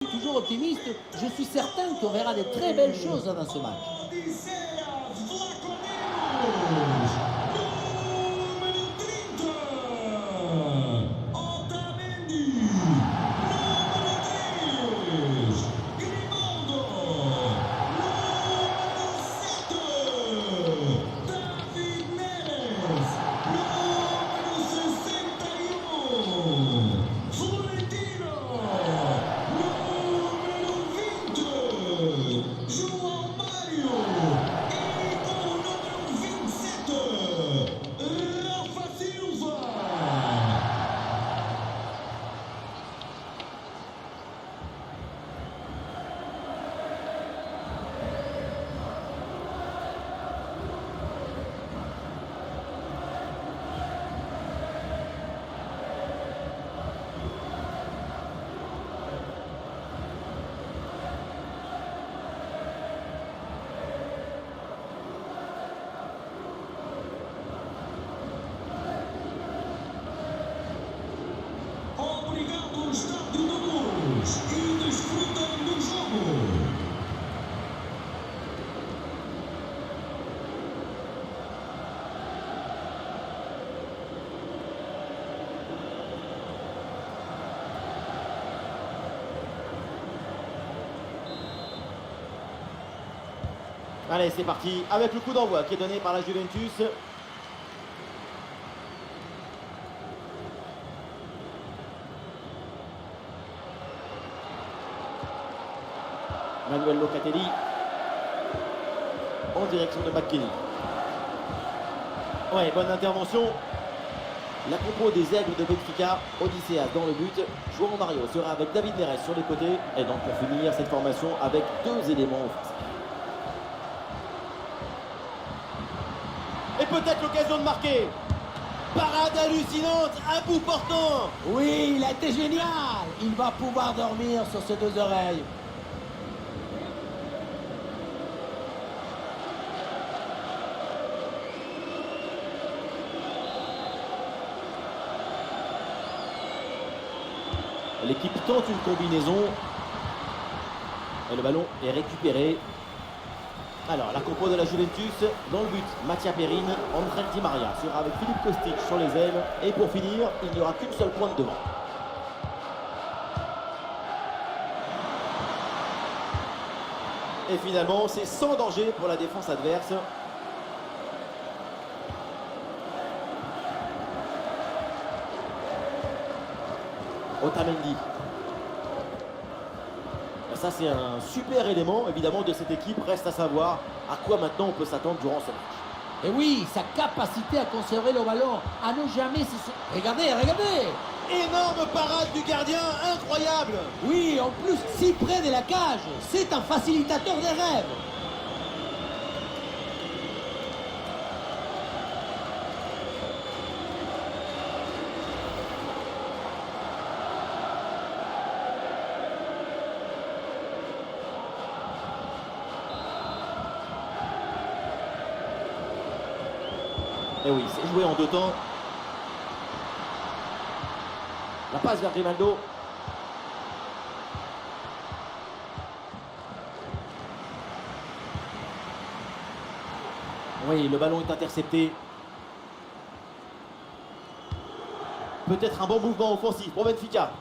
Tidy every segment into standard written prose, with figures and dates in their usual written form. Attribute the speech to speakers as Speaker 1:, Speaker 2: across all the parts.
Speaker 1: Toujours optimiste, je suis certain qu'on verra de très belles choses dans ce match.
Speaker 2: Allez, c'est parti avec le coup d'envoi qui est donné par la Juventus. Manuel Locatelli en direction de McKennie. Ouais, bonne intervention. La compo des aigles de Benfica, Odysseas dans le but. João Mario sera avec David Neres sur les côtés. Et donc pour finir cette formation avec deux éléments offensifs. Et peut-être l'occasion de marquer. Parade hallucinante, à bout portant.
Speaker 1: Oui, il a été génial. Il va pouvoir dormir sur ses deux oreilles.
Speaker 2: L'équipe tente une combinaison. Et le ballon est récupéré. Alors, la compo de la Juventus, dans le but, Mattia Perin, André Di Maria sera avec Philippe Kostic sur les ailes. Et pour finir, il n'y aura qu'une seule pointe devant. Et finalement, c'est sans danger pour la défense adverse. Otamendi. Ça, c'est un super élément, évidemment, de cette équipe. Reste à savoir à quoi maintenant on peut s'attendre durant ce match.
Speaker 1: Et oui, sa capacité à conserver le ballon, à ne jamais se... Regardez, regardez!
Speaker 2: Énorme parade du gardien, incroyable!
Speaker 1: Oui, en plus, si près de la cage, c'est un facilitateur des rêves.
Speaker 2: Et oui, c'est joué en deux temps. La passe vers Grimaldo. Oui, le ballon est intercepté. Peut-être un bon mouvement offensif pour Benfica.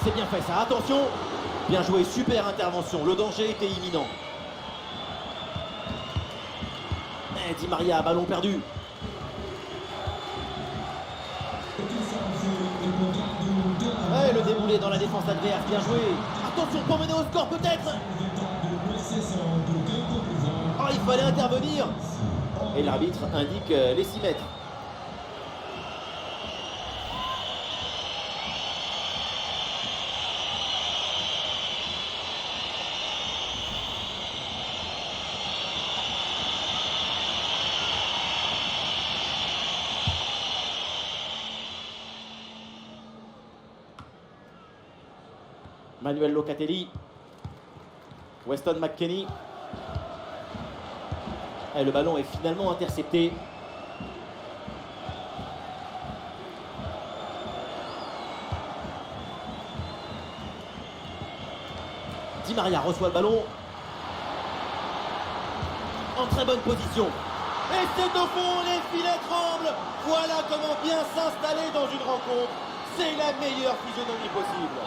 Speaker 2: C'est bien fait ça, attention. Bien joué, super intervention, le danger était imminent. Et Di Maria, ballon perdu. Ouais, le déboulé dans la défense adverse, bien joué. Attention pour mener au score peut-être. Oh, il fallait intervenir. Et l'arbitre indique les 6 mètres. Manuel Locatelli. Weston McKennie. Et le ballon est finalement intercepté. Di Maria reçoit le ballon. En très bonne position. Et c'est au fond, les filets tremblent. Voilà comment bien s'installer dans une rencontre. C'est la meilleure physionomie possible.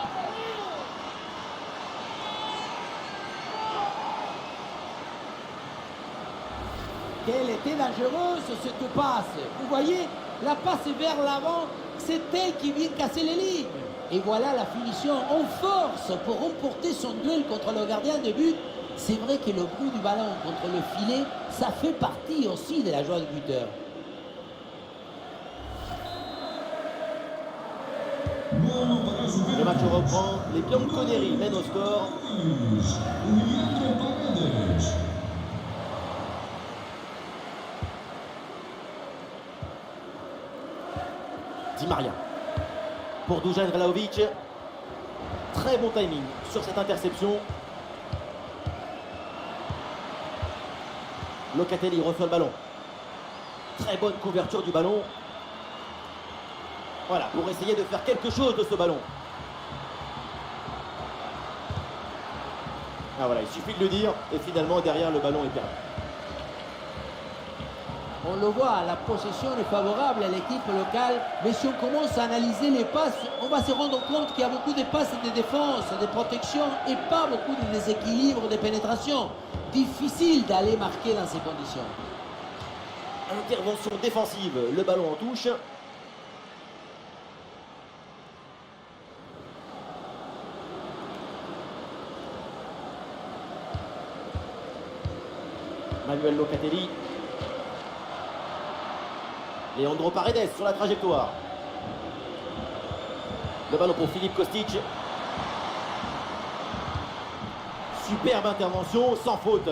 Speaker 1: Quelle était dangereuse cette passe. Vous voyez, la passe vers l'avant, c'est elle qui vient casser les lignes. Et voilà la finition en force pour remporter son duel contre le gardien de but. C'est vrai que le bruit du ballon contre le filet, ça fait partie aussi de la joie du buteur.
Speaker 2: Le match reprend. Les Bianconeri mènent au score. Di Maria pour Dusan Vlahovic. Très bon timing sur cette interception. Locatelli reçoit le ballon. Très bonne couverture du ballon. Voilà, pour essayer de faire quelque chose de ce ballon. Ah voilà, il suffit de le dire. Et finalement, derrière, le ballon est perdu.
Speaker 1: On le voit, la possession est favorable à l'équipe locale, mais si on commence à analyser les passes, on va se rendre compte qu'il y a beaucoup de passes de défense, de protection et pas beaucoup de déséquilibre, de pénétration. Difficile d'aller marquer dans ces conditions.
Speaker 2: Intervention défensive, le ballon en touche. Manuel Locatelli. Leandro Paredes sur la trajectoire. Le ballon pour Philippe Kostic. Superbe intervention, sans faute.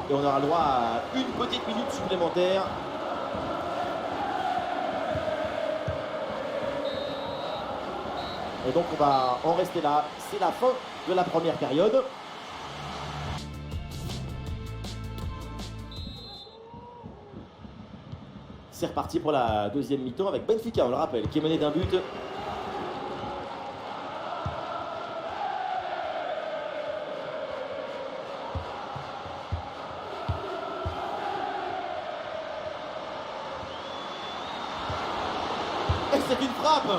Speaker 2: Et on aura le droit à une petite minute supplémentaire. Et donc on va en rester là. C'est la fin de la première période. C'est reparti pour la deuxième mi-temps avec Benfica, on le rappelle, qui est mené d'un but. Et c'est une frappe.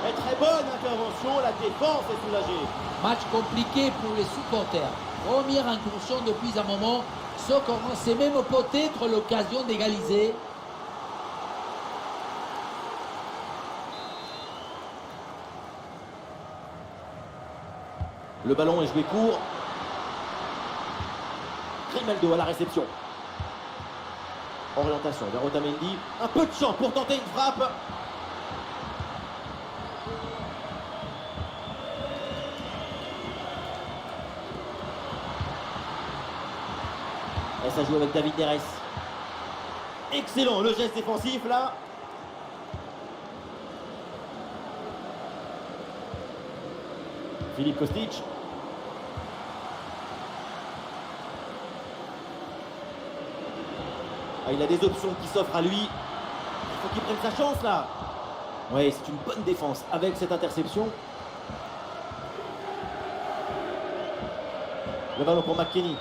Speaker 2: Et très bonne intervention, la défense est soulagée.
Speaker 1: Match compliqué pour les supporters. Première incursion depuis un moment, sauf qu'on sait même peut-être l'occasion d'égaliser.
Speaker 2: Le ballon est joué court. Grimaldo à la réception. Orientation vers Otamendi. Un peu de champ pour tenter une frappe. Et ça joue avec David Neres. Excellent le geste défensif là. Philippe Kostic. Ah, il a des options qui s'offrent à lui. Il faut qu'il prenne sa chance là. Oui, c'est une bonne défense avec cette interception. Le ballon pour McKennie.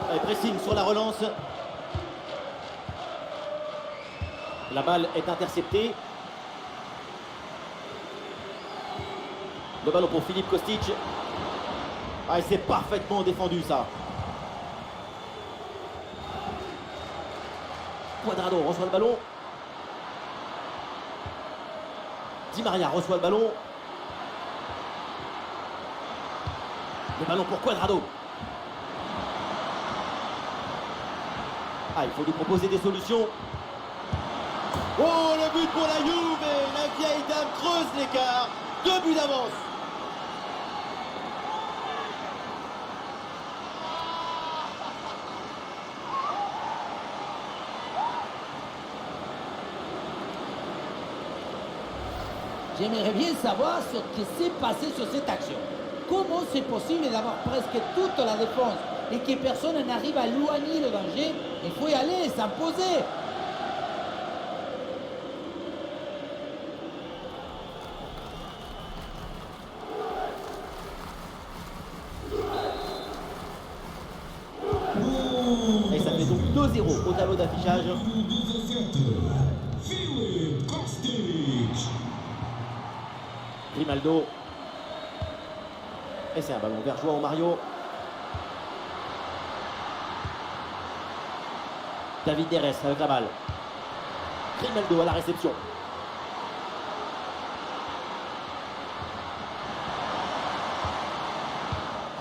Speaker 2: Allez, pressing sur la relance. La balle est interceptée. Le ballon pour Philippe Kostic. Ah, et c'est parfaitement défendu ça. Cuadrado reçoit le ballon. Di Maria reçoit le ballon. Le ballon pour Cuadrado. Ah, il faut lui proposer des solutions. Oh, le but pour la Juve. La vieille dame creuse l'écart. 2 buts d'avance.
Speaker 1: J'aimerais bien savoir ce qui s'est passé sur cette action. Comment c'est possible d'avoir presque toute la défense et que personne n'arrive à éloigner le danger? Il faut y aller, s'imposer.
Speaker 2: 2-0 au tableau d'affichage. Grimaldo. Et c'est un ballon vers João Mario. David Neres avec la balle. Grimaldo à la réception.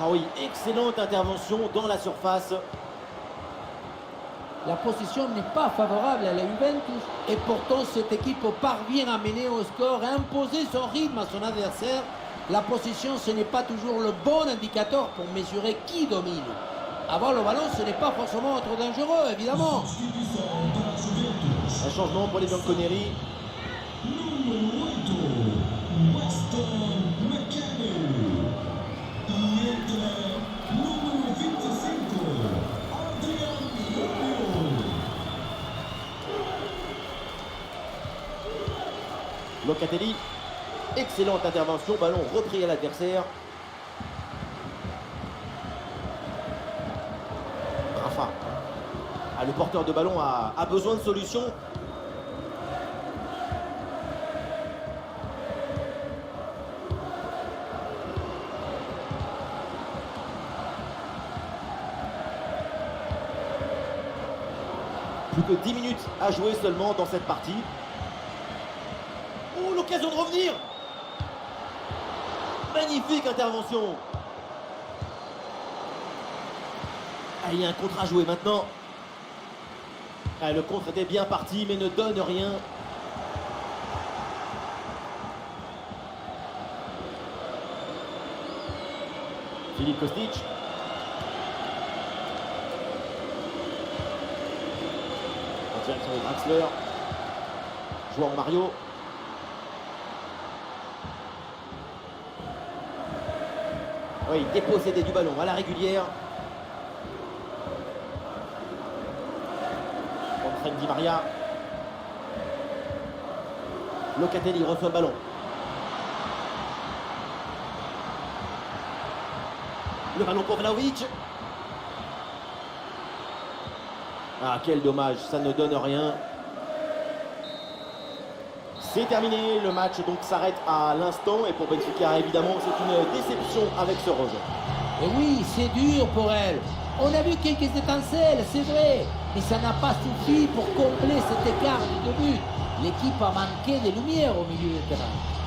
Speaker 2: Ah oui, excellente intervention dans la surface.
Speaker 1: La position n'est pas favorable à la Juventus et pourtant cette équipe parvient à mener au score et à imposer son rythme à son adversaire. La position, ce n'est pas toujours le bon indicateur pour mesurer qui domine. Avoir le ballon, ce n'est pas forcément trop dangereux, évidemment.
Speaker 2: Un changement pour les Bianconeri. Locatelli, excellente intervention, ballon repris à l'adversaire. Rafa, le porteur de ballon a besoin de solutions. Plus que 10 minutes à jouer seulement dans cette partie. Oh, l'occasion de revenir. Magnifique intervention. Ah, il y a un contre à jouer maintenant. Ah, le contre était bien parti mais ne donne rien. Philippe Kostic. En direction de Draxler. João Mario. Oui, dépossédé du ballon à la régulière. André Di Maria. Locatelli reçoit le ballon. Le ballon pour Vlahovic. Ah, quel dommage, ça ne donne rien. C'est terminé, le match donc s'arrête à l'instant et pour Benfica évidemment c'est une déception avec ce rejet.
Speaker 1: Et oui, c'est dur pour elle. On a vu quelques étincelles, c'est vrai, mais ça n'a pas suffi pour combler cet écart de but. L'équipe a manqué de lumière au milieu de terrain.